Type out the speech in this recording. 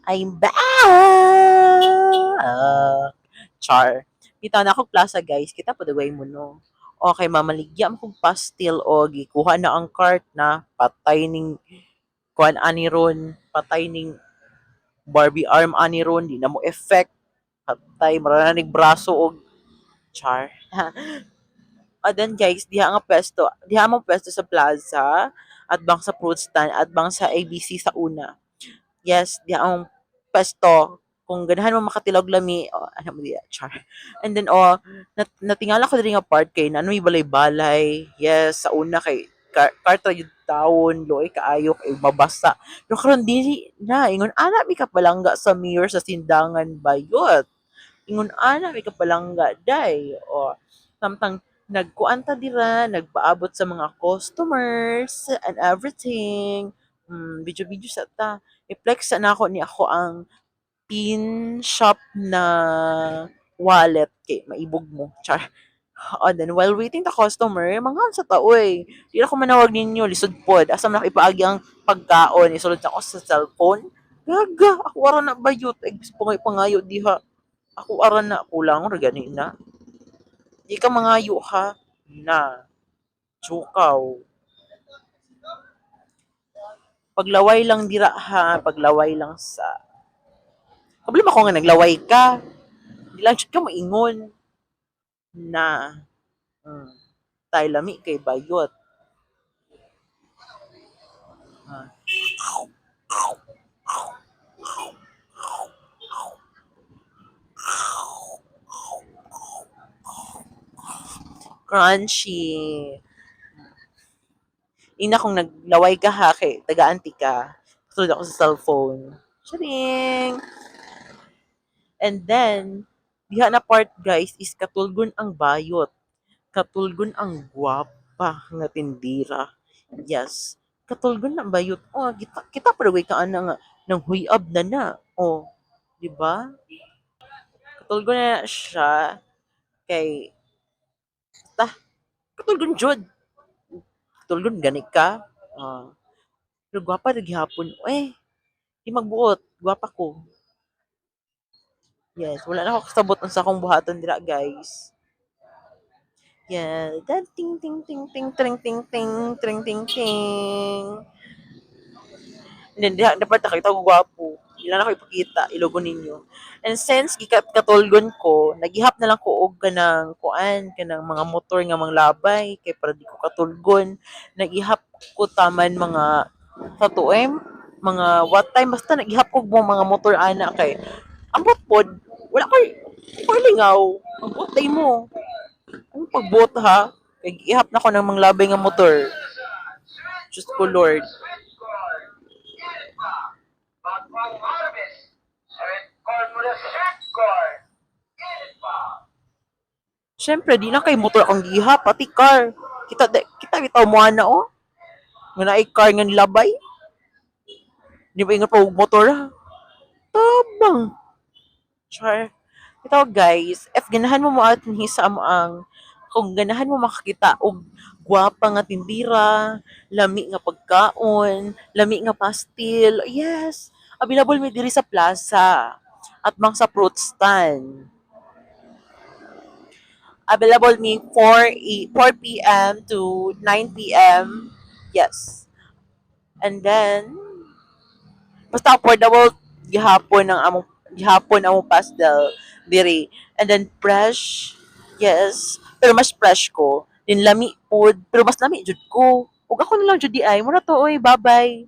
I'm back! Char. Kita na ako plaza guys. Kita pa daway mo no. Okay, mamaligya mo kong pastil o gikuha na ang cart na patay ning kuan ani ron, patay ning Barbie arm ani ron, di na mo effect. Patay marananig braso og char. Then guys, diha mo pwesto sa plaza at bang sa fruit stand at bang sa ABC sa una. Yes, di ang pesto. Kung ganahan mo makatilog lami, oh, ano mo diya, char. And then, natingala ko din nga part kay na ano may balay-balay. Yes, sa una kay karta yung taon, loy kaayo kay mabasa. Pero karon dili na ingon ana mi ka palangga sa mayor sa sindangan bayot. Ingon ana mi ka palangga day. O samtang nagkuanta dira, nagpaabot sa mga customers and everything. Video-video sa ta i-flex na ako ni ako ang pin shop na wallet kay maibog mo. Char. Then while waiting the customer, mga sa taoy. Di na ko manawag ninyo, lisod pod. Asa man ako ipaagi ang pagkaon, isulod ako sa cellphone. Gaga, ako ara na bayot. Ay, pangay pangayo diha. Ako ara na, kulang ra gani na. Di ka mangayo ha. Na. Chukaw. Paglaway lang dira ha, paglaway lang sa problema ko nga naglaway ka. Di lang siya ka maingon na tayo lami kay bayot. Ah, crunchy. Ina kung naglaway ka ha kay taga-anti ka. Tulad ako sa cellphone. Charing! And then, diha na part guys is katulgon ang bayot. Katulgon ang gwapa nga tindira. Yes. Katulgon ang bayot. Oh, kita pa ka ana nga nang huyab na. Oh, di ba? Katulgon na siya kay ta katulgon jud. Katulgon gani ka. Ah, pero gwapa na gihapon. Di magbuot. Gwapa ko. Yes, wala na ako kasabot sa akong buhaton dira, guys. Yeah, that ting ting ting ting ting ting ting ting ting ting. And then dapat nakita ko gwapo. Hindi na ako ipakita, ilogo ninyo. And since katulgon ko, nagihap na lang ko og kanang kuan, kanang mga motor nga mga labay kay para di ko katulgon. Nagihap ko taman mga sa tuem, mga what time basta nagihap ko mga motor ana kay ambot pod wala koy lingaw. Ang botay mo. Ano pagbot ha? Kay ihap na ko ng mga labay nga motor. Just ko Lord. Siyempre, di na kay motor ang giha, pati car. Kita bitaw mo na oh. Nga na car nga nilabay. Di ba ingat pa og motor ha? Tabang. Char. Ito guys, if ganahan mo at hisa mo kung ganahan mo makakita og gwapa nga tindira, lami nga pagkaon, lami nga pastil, yes, available mi diri sa plaza at mang sa fruit stand. Available me 4 p.m. to 9 p.m. Yes. And then, basta affordable gihapon ang among pastel diri. And then fresh. Yes. Pero mas fresh ko. Din lami pod, pero mas lami jud ko. Ug ako na lang jud di ay, mura to oy, bye-bye.